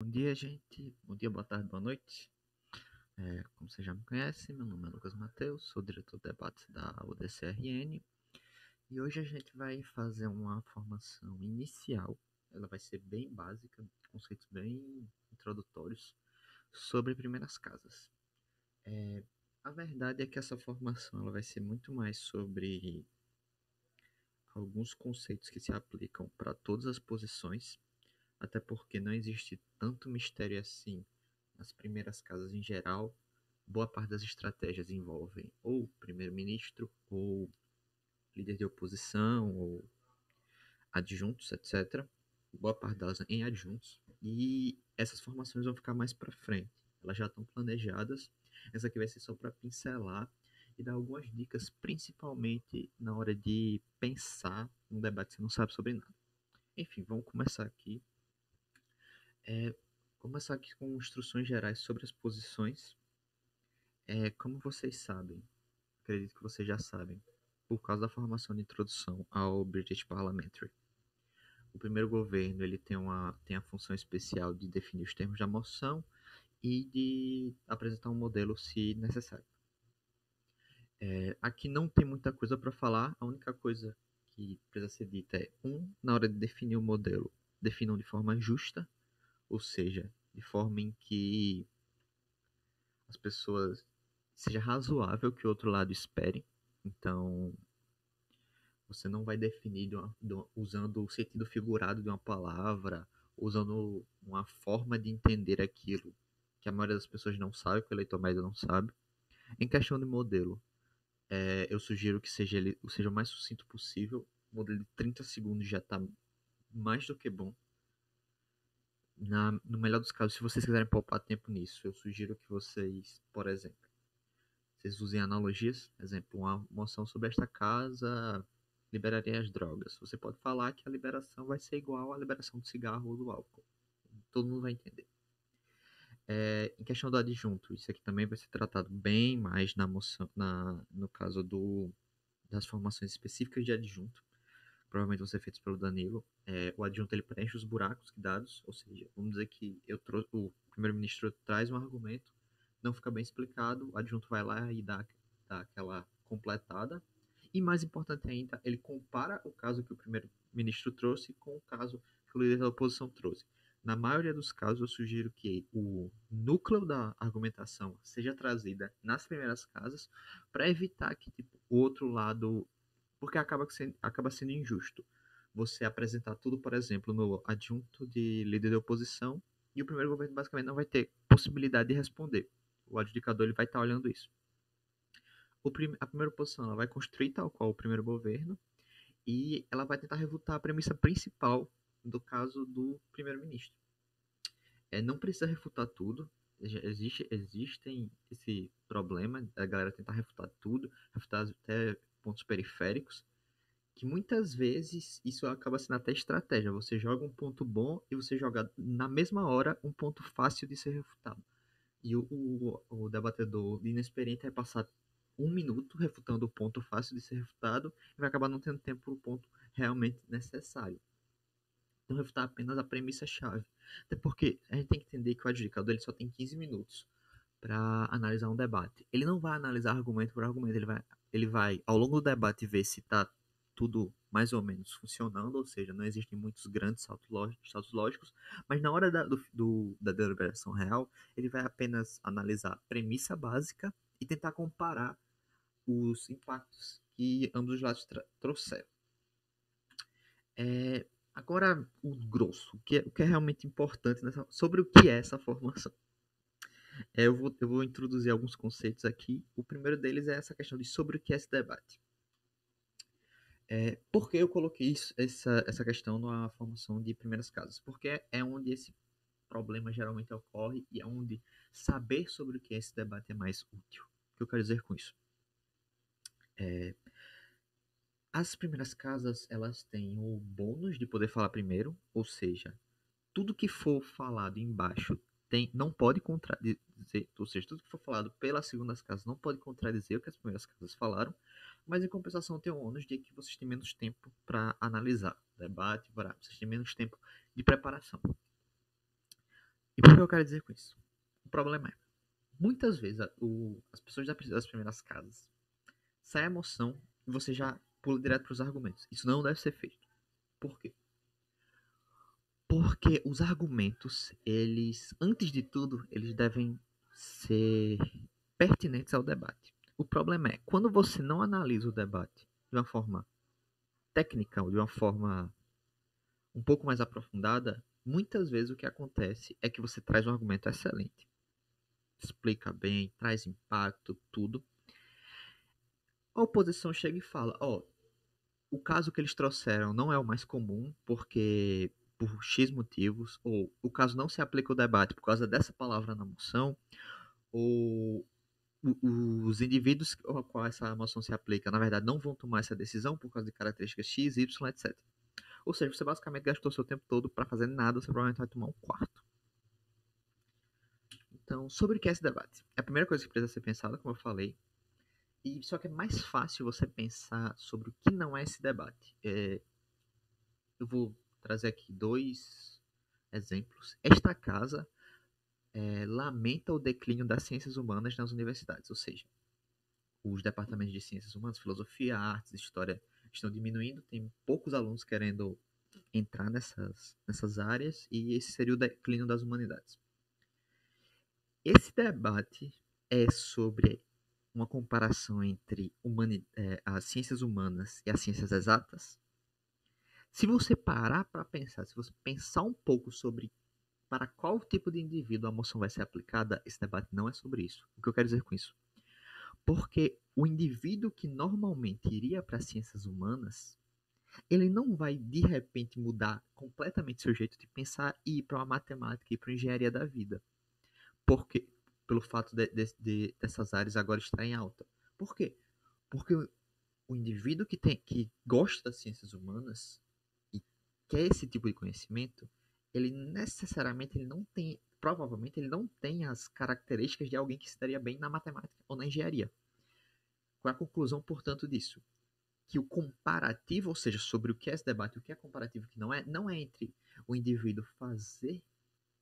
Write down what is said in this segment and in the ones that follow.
Bom dia, gente. Bom dia, boa tarde, boa noite. Como você já me conhece, meu nome é Lucas Mateus, sou diretor de debates da UDCRN e hoje a gente vai fazer uma formação inicial. Ela vai ser bem básica, conceitos bem introdutórios sobre primeiras casas. A verdade é que essa formação ela vai ser muito mais sobre alguns conceitos que se aplicam para todas as posições, até porque não existe tanto mistério assim nas primeiras casas em geral. Boa parte das estratégias envolvem ou primeiro-ministro, ou líder de oposição, ou adjuntos, etc. Boa parte delas em adjuntos. E essas formações vão ficar mais para frente. Elas já estão planejadas. Essa aqui vai ser só para pincelar e dar algumas dicas, principalmente na hora de pensar um debate que você não sabe sobre nada. Enfim, vamos começar aqui. É, Começar aqui com instruções gerais sobre as posições. Como vocês sabem, acredito que vocês já sabem, por causa da formação de introdução ao British Parliamentary. O primeiro governo ele tem a função especial de definir os termos da moção e de apresentar um modelo se necessário. Aqui não tem muita coisa para falar, a única coisa que precisa ser dita é, na hora de definir o modelo, definam de forma justa, ou seja, de forma em que as pessoas seja razoável que o outro lado espere. Então, você não vai definir usando o sentido figurado de uma palavra, usando uma forma de entender aquilo que a maioria das pessoas não sabe, que o eleitor médio não sabe. Em questão de modelo, eu sugiro que seja o mais sucinto possível. O modelo de 30 segundos já está mais do que bom. No melhor dos casos, se vocês quiserem poupar tempo nisso, eu sugiro que vocês, por exemplo, vocês usem analogias. Exemplo, uma moção sobre esta casa liberaria as drogas. Você pode falar que a liberação vai ser igual à liberação do cigarro ou do álcool. Todo mundo vai entender. Em questão do adjunto, isso aqui também vai ser tratado bem mais na moção, no caso das formações específicas de adjunto. Provavelmente vão ser feitos pelo Danilo. O adjunto ele preenche os buracos dados, ou seja, vamos dizer que o primeiro-ministro traz um argumento, não fica bem explicado, o adjunto vai lá e dá aquela completada. E mais importante ainda, ele compara o caso que o primeiro-ministro trouxe com o caso que o líder da oposição trouxe. Na maioria dos casos, eu sugiro que o núcleo da argumentação seja trazida nas primeiras casas para evitar que tipo, o outro lado. Porque acaba sendo injusto você apresentar tudo, por exemplo, no adjunto de líder da oposição e o primeiro governo basicamente não vai ter possibilidade de responder. O adjudicador ele vai estar olhando isso. A primeira oposição ela vai construir tal qual o primeiro governo e ela vai tentar refutar a premissa principal do caso do primeiro-ministro. Não precisa refutar tudo. Existem esse problema da galera tentar refutar tudo, refutar até pontos periféricos, que muitas vezes isso acaba sendo até estratégia. Você joga um ponto bom e você joga na mesma hora um ponto fácil de ser refutado. E o debatedor inexperiente vai passar um minuto refutando o ponto fácil de ser refutado e vai acabar não tendo tempo para o ponto realmente necessário. Então, refutar apenas a premissa-chave. Até porque a gente tem que entender que o adjudicador ele só tem 15 minutos para analisar um debate. Ele não vai analisar argumento por argumento, ele vai ao longo do debate ver se está tudo mais ou menos funcionando, ou seja, não existem muitos grandes saltos lógicos, mas na hora da deliberação real, ele vai apenas analisar a premissa básica e tentar comparar os impactos que ambos os lados trouxeram. Agora, o grosso, o que é realmente importante sobre o que é essa formação. Eu vou introduzir alguns conceitos aqui. O primeiro deles é essa questão de sobre o que é esse debate. Por que eu coloquei essa questão na formação de primeiras casas? Porque é onde esse problema geralmente ocorre e é onde saber sobre o que é esse debate é mais útil. O que eu quero dizer com isso? As primeiras casas, elas têm o bônus de poder falar primeiro, ou seja, tudo que for falado embaixo não pode contradizer, ou seja, tudo que for falado pelas segundas casas não pode contradizer o que as primeiras casas falaram, mas em compensação tem o ônus de que vocês têm menos tempo para analisar, debate, vocês têm menos tempo de preparação. E por que eu quero dizer com isso? O problema é, muitas vezes as pessoas das primeiras casas sai a emoção e você já pula direto para os argumentos. Isso não deve ser feito. Por quê? Porque os argumentos, eles, antes de tudo, eles devem ser pertinentes ao debate. O problema é, quando você não analisa o debate de uma forma técnica ou de uma forma um pouco mais aprofundada, muitas vezes o que acontece é que você traz um argumento excelente, explica bem, traz impacto, tudo. A oposição chega e fala, ó, o caso que eles trouxeram não é o mais comum, porque por X motivos, ou o caso não se aplica ao debate por causa dessa palavra na moção, ou os indivíduos ao qual essa moção se aplica, na verdade, não vão tomar essa decisão por causa de características X, Y, etc. Ou seja, você basicamente gastou seu tempo todo para fazer nada, você provavelmente vai tomar um quarto. Então, sobre o que é esse debate? É a primeira coisa que precisa ser pensada, como eu falei, e só que é mais fácil você pensar sobre o que não é esse debate. Eu vou trazer aqui dois exemplos. Esta casa lamenta o declínio das ciências humanas nas universidades, ou seja, os departamentos de ciências humanas, filosofia, artes, história estão diminuindo, tem poucos alunos querendo entrar nessas áreas e esse seria o declínio das humanidades. Esse debate é sobre uma comparação entre as ciências humanas e as ciências exatas. Se você parar para pensar, se você pensar um pouco sobre para qual tipo de indivíduo a moção vai ser aplicada, esse debate não é sobre isso. O que eu quero dizer com isso? Porque o indivíduo que normalmente iria para as ciências humanas, ele não vai de repente mudar completamente seu jeito de pensar e ir para uma matemática e para uma engenharia da vida. Porque pelo fato dessas áreas agora estarem em alta. Por quê? Porque o indivíduo que gosta das ciências humanas e quer esse tipo de conhecimento, ele necessariamente ele não tem, provavelmente ele não tem as características de alguém que se daria bem na matemática ou na engenharia. Qual é a conclusão, portanto, disso? Que o comparativo, ou seja, sobre o que é esse debate, o que é comparativo e o que não é entre o indivíduo fazer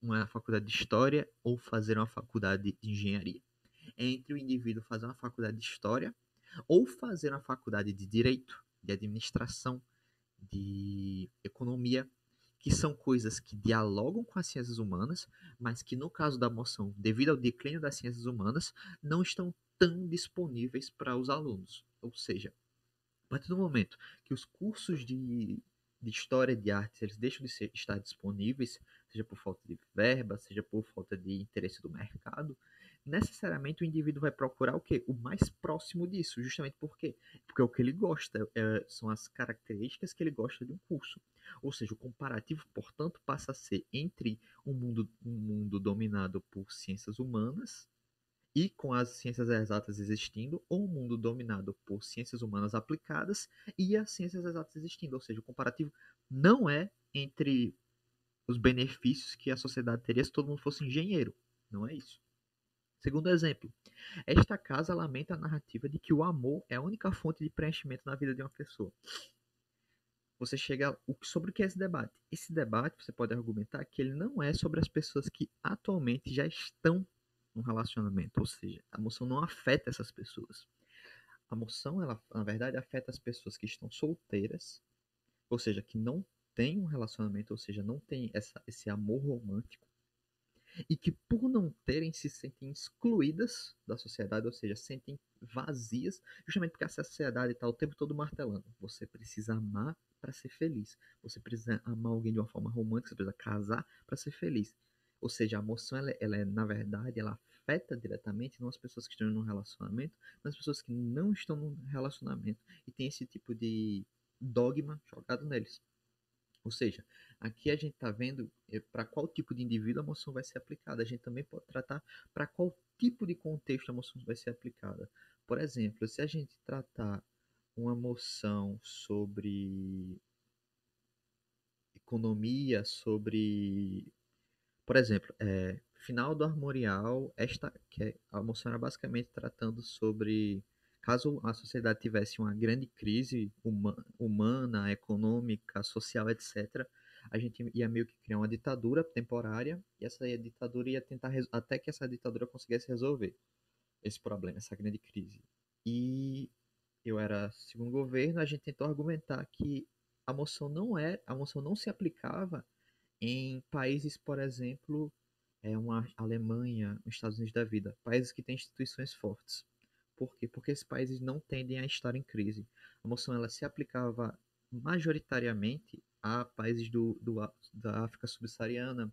uma faculdade de história ou fazer uma faculdade de engenharia. É entre o indivíduo fazer uma faculdade de história ou fazer uma faculdade de direito, de administração, de economia, que são coisas que dialogam com as ciências humanas, mas que no caso da moção, devido ao declínio das ciências humanas, não estão tão disponíveis para os alunos. Ou seja, a partir do momento que os cursos de história e de artes eles deixam de estar disponíveis, seja por falta de verba, seja por falta de interesse do mercado, necessariamente o indivíduo vai procurar o quê? O mais próximo disso, justamente por quê? Porque o que ele gosta são as características que ele gosta de um curso. Ou seja, o comparativo, portanto, passa a ser entre um mundo dominado por ciências humanas e com as ciências exatas existindo, ou um mundo dominado por ciências humanas aplicadas e as ciências exatas existindo. Ou seja, o comparativo não é entre os benefícios que a sociedade teria se todo mundo fosse engenheiro. Não é isso. Segundo exemplo, esta casa lamenta a narrativa de que o amor é a única fonte de preenchimento na vida de uma pessoa. Você chega sobre o que é esse debate? Esse debate, você pode argumentar que ele não é sobre as pessoas que atualmente já estão num relacionamento, ou seja, a emoção não afeta essas pessoas. A emoção, ela, na verdade, afeta as pessoas que estão solteiras, ou seja, que não têm um relacionamento, ou seja, não tem esse amor romântico, e que por não terem se sentem excluídas da sociedade, ou seja, sentem vazias, justamente porque a sociedade está o tempo todo martelando. Você precisa amar para ser feliz. Você precisa amar alguém de uma forma romântica, você precisa casar para ser feliz. Ou seja, a emoção, ela é, na verdade, ela afeta diretamente não as pessoas que estão em um relacionamento, mas as pessoas que não estão num relacionamento e tem esse tipo de dogma jogado neles. Ou seja, aqui a gente está vendo para qual tipo de indivíduo a moção vai ser aplicada. A gente também pode tratar para qual tipo de contexto a moção vai ser aplicada. Por exemplo, se a gente tratar uma moção sobre economia, sobre, por exemplo, final do armorial, a moção era basicamente tratando sobre caso a sociedade tivesse uma grande crise humana, econômica, social, etc., a gente ia meio que criar uma ditadura temporária, e essa ditadura ia tentar, até que essa ditadura conseguisse resolver esse problema, essa grande crise. E eu era segundo governo, a gente tentou argumentar que a moção não se aplicava em países, por exemplo, uma Alemanha, os Estados Unidos da vida, países que têm instituições fortes. Por quê? Porque esses países não tendem a estar em crise. A moção ela se aplicava majoritariamente a países da África subsaariana,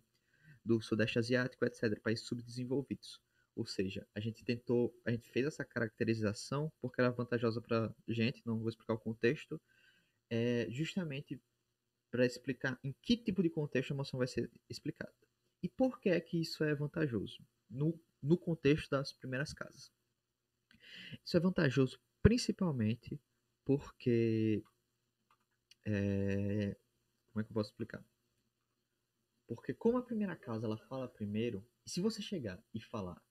do Sudeste Asiático, etc., países subdesenvolvidos. Ou seja, a gente fez essa caracterização porque era vantajosa para a gente, não vou explicar o contexto, justamente para explicar em que tipo de contexto a emoção vai ser explicada. E por que é que isso é vantajoso? No contexto das primeiras casas. Isso é vantajoso principalmente porque. Como é que eu posso explicar? Porque como a primeira casa ela fala primeiro, e se você chegar e falar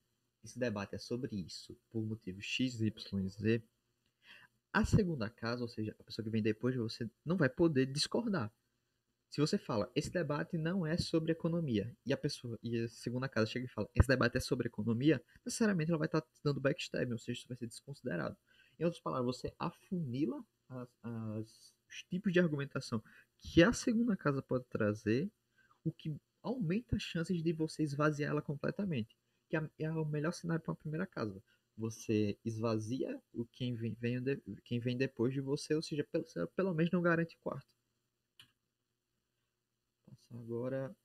esse debate é sobre isso por motivos X, Y e Z, a segunda casa, ou seja, a pessoa que vem depois de você, não vai poder discordar. Se você fala, esse debate não é sobre economia, e a segunda casa chega e fala, esse debate é sobre economia, necessariamente ela vai estar dando backstabbing, ou seja, isso vai ser desconsiderado. Em outras palavras, você afunila os tipos de argumentação que a segunda casa pode trazer, o que aumenta as chances de você esvaziar ela completamente. Que é o melhor cenário para uma primeira casa. Você esvazia quem vem depois de você, ou seja, pelo menos não garante quarto. Passar agora.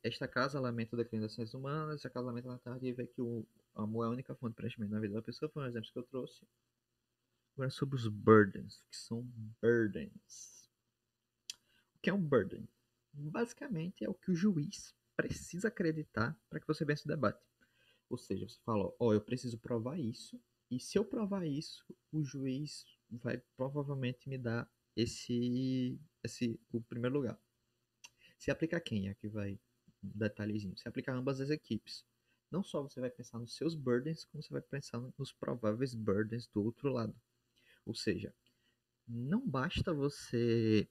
Esta casa lamenta o declínio das ciências humanas, esta casa lamenta a tarde e vê que o amor é a única fonte de preenchimento na vida da pessoa. Foi um exemplo que eu trouxe. Agora sobre os burdens. O que são burdens? O que é um burden? Basicamente é o que o juiz precisa acreditar para que você vença o debate. Ou seja, você fala, eu preciso provar isso, e se eu provar isso, o juiz vai provavelmente me dar o primeiro lugar. Se aplica a quem? Aqui vai um detalhezinho. Se aplica a ambas as equipes. Não só você vai pensar nos seus burdens, como você vai pensar nos prováveis burdens do outro lado. Ou seja, não basta você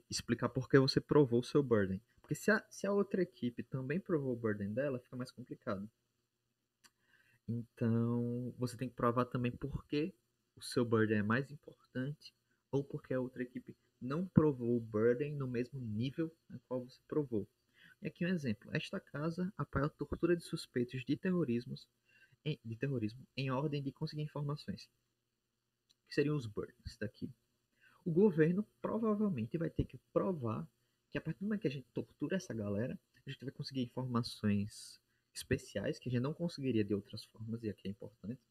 explicar por que você provou o seu burden. Porque se a outra equipe também provou o burden dela, fica mais complicado. Então, você tem que provar também por que o seu burden é mais importante ou porque a outra equipe não provou o burden no mesmo nível na qual você provou. E aqui um exemplo. Esta casa apoia a tortura de suspeitos de terrorismo em ordem de conseguir informações, que seriam os burdens daqui. O governo provavelmente vai ter que provar que a partir do momento que a gente tortura essa galera, a gente vai conseguir informações especiais que a gente não conseguiria de outras formas, e aqui é importante.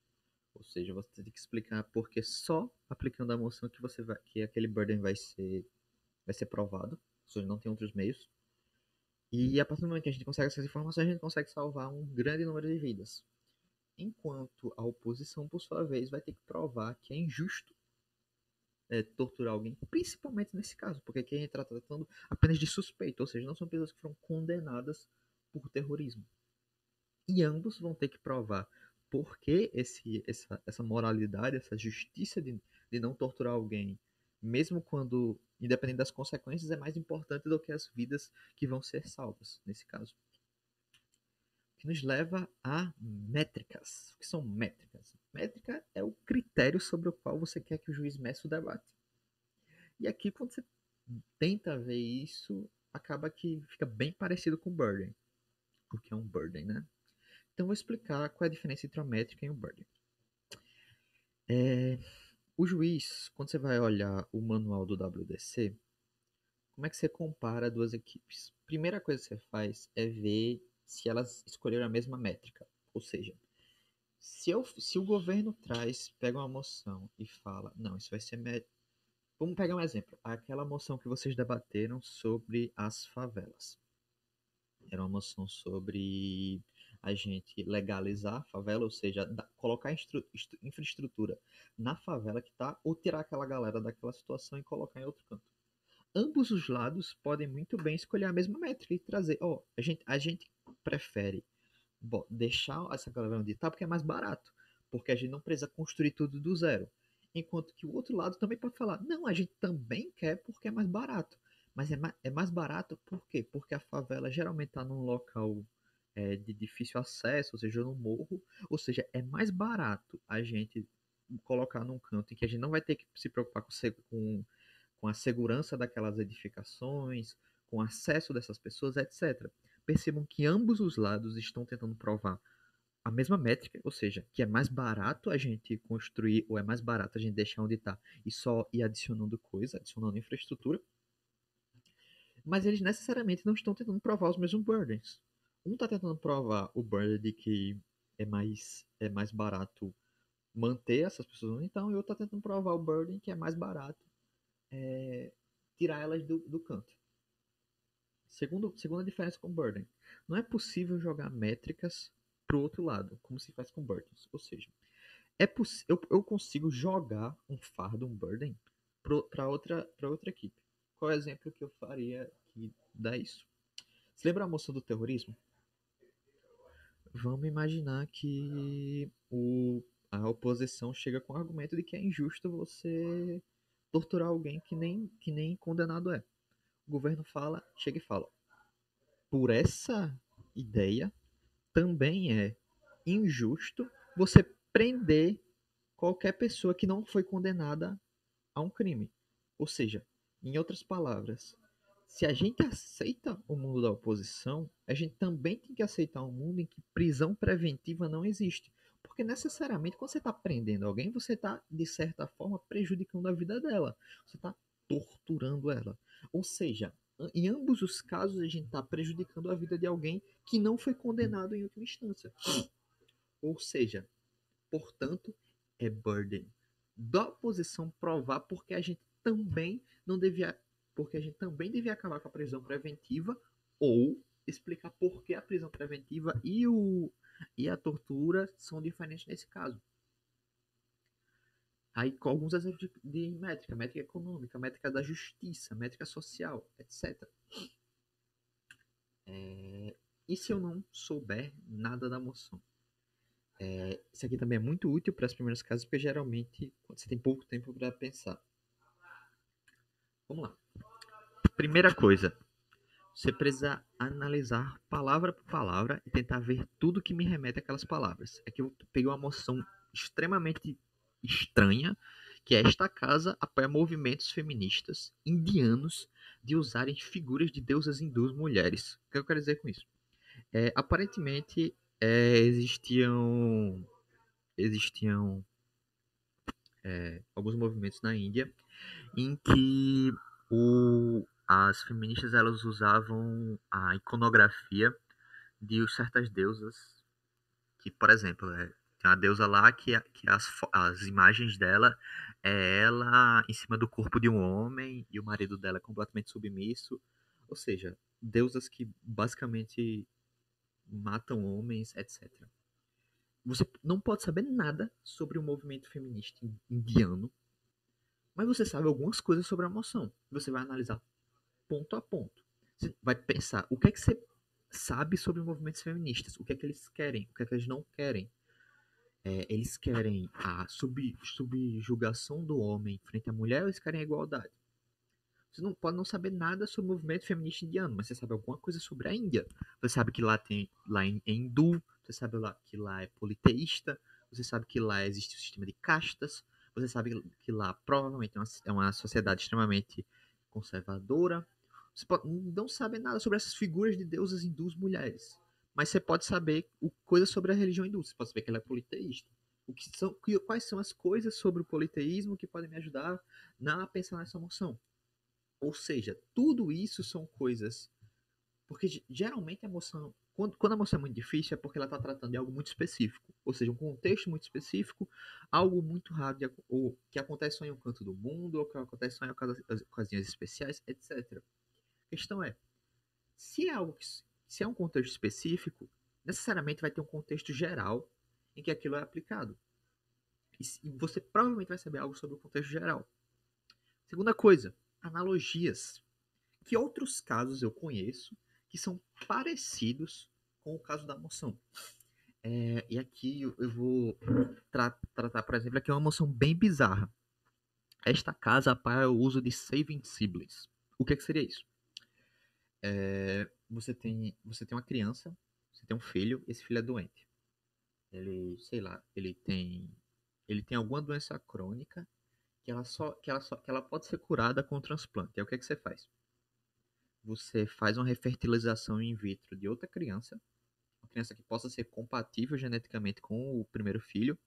Ou seja, você tem que explicar porque só aplicando a moção que aquele burden vai ser provado, ou seja, não tem outros meios. E a partir do momento que a gente consegue essas informações, a gente consegue salvar um grande número de vidas. Enquanto a oposição, por sua vez, vai ter que provar que é injusto torturar alguém, principalmente nesse caso, porque aqui a gente está tratando apenas de suspeito, ou seja, não são pessoas que foram condenadas por terrorismo. E ambos vão ter que provar por que essa moralidade, essa justiça de não torturar alguém, mesmo quando, independente das consequências, é mais importante do que as vidas que vão ser salvas, nesse caso. Que nos leva a métricas. O que são métricas? Métrica é o critério sobre o qual você quer que o juiz meça o debate. E aqui, quando você tenta ver isso, acaba que fica bem parecido com o burden. O que é um burden, né? Então, vou explicar qual é a diferença entre a métrica e o burden. O juiz, quando você vai olhar o manual do WDC, como é que você compara duas equipes? Primeira coisa que você faz é ver se elas escolheram a mesma métrica. Ou seja, se o governo pega uma moção e fala, não, isso vai ser métrica. Vamos pegar um exemplo. Aquela moção que vocês debateram sobre as favelas. Era uma moção sobre a gente legalizar a favela, ou seja, colocar infraestrutura na favela que tá, ou tirar aquela galera daquela situação e colocar em outro canto. Ambos os lados podem muito bem escolher a mesma métrica e trazer, a gente prefere deixar essa galera onde tá porque é mais barato, porque a gente não precisa construir tudo do zero. enquanto que o outro lado também pode falar, não, a gente também quer porque é mais barato. Mas é mais barato por quê? Porque a favela geralmente está num local de difícil acesso, ou seja, no morro. Ou seja, é mais barato a gente colocar num canto em que a gente não vai ter que se preocupar com a segurança daquelas edificações, com o acesso dessas pessoas, etc. Percebam que ambos os lados estão tentando provar a mesma métrica, ou seja, que é mais barato a gente construir ou é mais barato a gente deixar onde está e só ir adicionando coisa, adicionando infraestrutura, mas eles necessariamente não estão tentando provar os mesmos burdens. Um está tentando provar o burden de que é mais barato manter essas pessoas onde estão, e o outro está tentando provar o burden que é mais barato é, tirar elas do canto. Segunda diferença com burden. Não é possível jogar métricas para o outro lado, como se faz com burdens. Ou seja, eu consigo jogar um fardo, um burden, para outra equipe. Qual é o exemplo que eu faria que dá isso? Você lembra a moção do terrorismo? Vamos imaginar que a oposição chega com o argumento de que é injusto você torturar alguém que nem condenado é. O governo chega e fala, por essa ideia, também é injusto você prender qualquer pessoa que não foi condenada a um crime. Ou seja, em outras palavras, se a gente aceita o mundo da oposição, a gente também tem que aceitar um mundo em que prisão preventiva não existe. Porque necessariamente, quando você está prendendo alguém, você está, de certa forma, prejudicando a vida dela. Você está torturando ela. Ou seja, em ambos os casos, a gente está prejudicando a vida de alguém que não foi condenado em última instância. Ou seja, portanto, é burden da oposição provar porque a gente também devia acabar com a prisão preventiva ou explicar por que a prisão preventiva e a tortura são diferentes nesse caso. Aí com alguns exemplos de métrica, métrica econômica, métrica da justiça, métrica social, etc. E se eu não souber nada da moção? Isso aqui também é muito útil para as primeiras casas, porque geralmente você tem pouco tempo para pensar. Vamos lá. Primeira coisa, você precisa analisar palavra por palavra e tentar ver tudo que me remete àquelas palavras. Aqui eu peguei uma moção extremamente estranha, que é esta casa apoia movimentos feministas indianos de usarem figuras de deusas hindus mulheres. O que eu quero dizer com isso? Aparentemente, existiam alguns movimentos na Índia em que as feministas elas usavam a iconografia de certas deusas que, por exemplo, tem uma deusa lá que as imagens dela é ela em cima do corpo de um homem e o marido dela é completamente submisso, ou seja, deusas que basicamente matam homens, etc. Você não pode saber nada sobre o movimento feminista indiano, mas você sabe algumas coisas sobre a emoção. Você vai analisar ponto a ponto. Você vai pensar o que é que você sabe sobre movimentos feministas, o que é que eles querem, o que é que eles não querem. Eles querem a subjugação do homem frente à mulher ou eles querem a igualdade? Você não pode não saber nada sobre o movimento feminista indiano, mas você sabe alguma coisa sobre a Índia. Você sabe que lá é hindu, você sabe que lá é politeísta, você sabe que lá existe o sistema de castas, você sabe que lá provavelmente é uma sociedade extremamente conservadora. Não sabe nada sobre essas figuras de deusas hindus mulheres, mas você pode saber coisas sobre a religião hindu. Você pode saber que ela é politeísta. Quais são as coisas sobre o politeísmo que podem me ajudar a pensar nessa moção? Ou seja, tudo isso são coisas. Porque geralmente a emoção. Quando a emoção é muito difícil, é porque ela está tratando de algo muito específico. Ou seja, um contexto muito específico, algo muito raro, ou que acontece só em um canto do mundo, ou que acontece só em ocasiões especiais, etc. A questão é: se é algo se é um contexto específico, necessariamente vai ter um contexto geral em que aquilo é aplicado. E você provavelmente vai saber algo sobre o contexto geral. Segunda coisa, analogias. Que outros casos eu conheço que são parecidos com o caso da moção? E aqui eu vou tratar, por exemplo, aqui é uma moção bem bizarra. Esta casa para o uso de Saving Siblings. O que seria isso? Você tem uma criança, você tem um filho, esse filho é doente. Ele, sei lá, ele tem alguma doença crônica que ela pode ser curada com transplante. Aí o que você faz? Você faz uma refertilização in vitro de outra criança, uma criança que possa ser compatível geneticamente com o primeiro filho,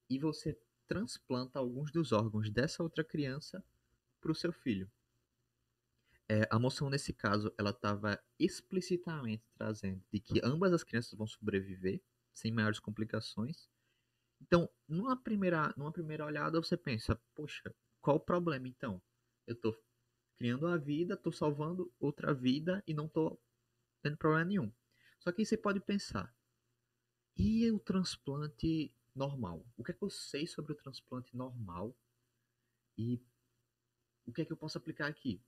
e você transplanta alguns dos órgãos dessa outra criança para o seu filho. A moção, nesse caso, ela estava explicitamente trazendo de que ambas as crianças vão sobreviver sem maiores complicações. Então, numa primeira olhada, você pensa, poxa, qual o problema então? Eu estou criando uma vida, estou salvando outra vida e não estou tendo problema nenhum. Só que aí você pode pensar, e o transplante normal? O que é que eu sei sobre o transplante normal e o que é que eu posso aplicar aqui?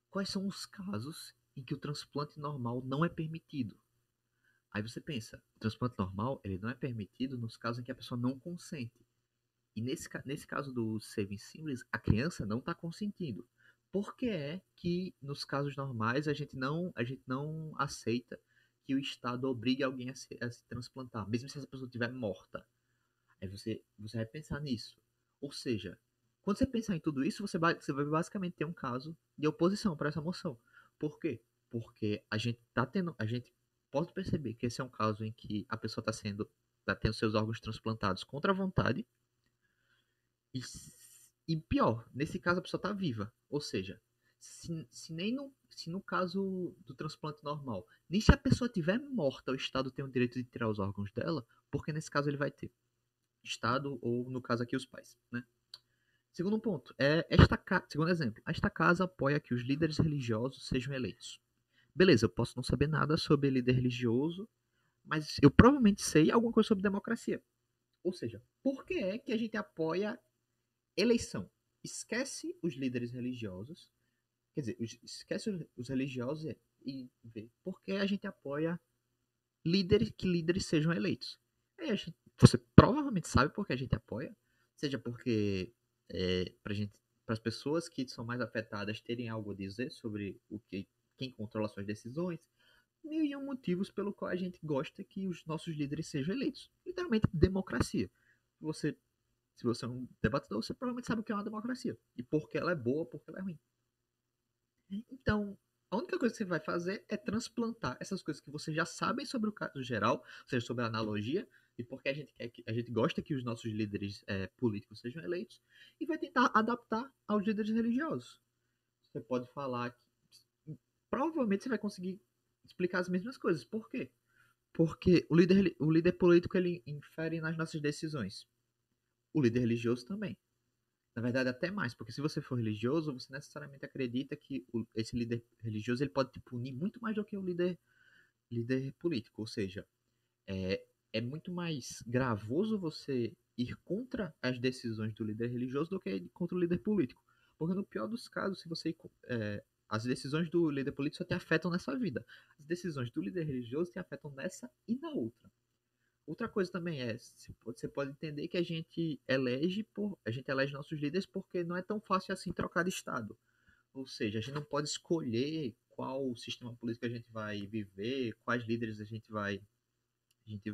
Quais são os casos em que o transplante normal não é permitido? Aí você pensa, o transplante normal ele não é permitido nos casos em que a pessoa não consente. E nesse caso do Saving Siblings, a criança não está consentindo. Por que é que nos casos normais a gente não aceita que o Estado obrigue alguém a se transplantar, mesmo se essa pessoa estiver morta? Aí você vai pensar nisso. Ou seja, quando você pensar em tudo isso, você vai basicamente ter um caso de oposição para essa moção. Por quê? Porque a gente pode perceber que esse é um caso em que a pessoa está tendo seus órgãos transplantados contra a vontade e, e pior, nesse caso a pessoa está viva. Ou seja, se no caso do transplante normal, nem se a pessoa estiver morta, o Estado tem o direito de tirar os órgãos dela, porque nesse caso ele vai ter. Estado ou, no caso aqui, os pais, né? Segundo ponto, segundo exemplo, esta casa apoia que os líderes religiosos sejam eleitos. Beleza, eu posso não saber nada sobre líder religioso, mas eu provavelmente sei alguma coisa sobre democracia. Ou seja, por que é que a gente apoia eleição? Esquece os líderes religiosos, quer dizer, esquece os religiosos e vê por que a gente apoia que líderes sejam eleitos. Aí você provavelmente sabe por que a gente apoia, seja porque para as pessoas que são mais afetadas terem algo a dizer sobre quem controla suas decisões, mil e um motivos pelo qual a gente gosta que os nossos líderes sejam eleitos. Literalmente, democracia. Você, se você é um debatedor, você provavelmente sabe o que é uma democracia. E por que ela é boa, por que ela é ruim. Então, a única coisa que você vai fazer é transplantar essas coisas que você já sabem sobre o caso geral, ou seja, sobre a analogia, e porque a gente gosta que os nossos líderes políticos sejam eleitos, e vai tentar adaptar aos líderes religiosos. Você pode falar que provavelmente você vai conseguir explicar as mesmas coisas. Por quê? Porque o líder político ele infere nas nossas decisões. O líder religioso também. Na verdade, até mais, porque se você for religioso, você necessariamente acredita que esse líder religioso ele pode te punir muito mais do que o líder político. Ou seja, é muito mais gravoso você ir contra as decisões do líder religioso do que ir contra o líder político. Porque no pior dos casos, se você as decisões do líder político só te afetam nessa vida. As decisões do líder religioso te afetam nessa e na outra. Outra coisa também você pode entender que a gente elege nossos líderes porque não é tão fácil assim trocar de estado. Ou seja, a gente não pode escolher qual sistema político a gente vai viver, quais líderes a gente vai, a gente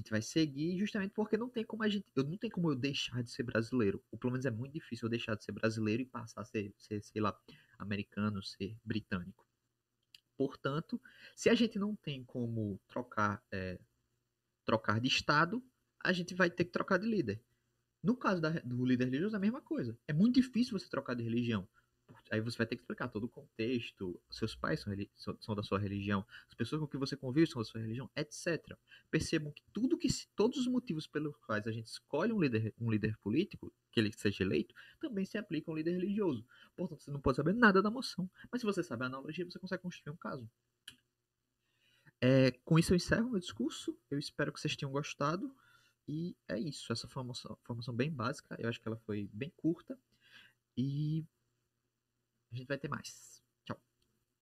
vai seguir, justamente porque não tem como eu deixar de ser brasileiro. Ou pelo menos é muito difícil eu deixar de ser brasileiro e passar a ser sei lá, americano, ser britânico. Portanto, se a gente não tem como trocar de estado, a gente vai ter que trocar de líder. No caso do líder religioso, é a mesma coisa. É muito difícil você trocar de religião. Aí você vai ter que explicar todo o contexto. Seus pais são da sua religião, as pessoas com que você convive são da sua religião, etc. Percebam que todos os motivos pelos quais a gente escolhe um líder político, que ele seja eleito, também se aplica a um líder religioso. Portanto, você não pode saber nada da moção. Mas se você sabe a analogia, você consegue construir um caso. Com isso eu encerro meu discurso. Eu espero que vocês tenham gostado. E é isso. Essa foi uma formação bem básica. Eu acho que ela foi bem curta. E a gente vai ter mais.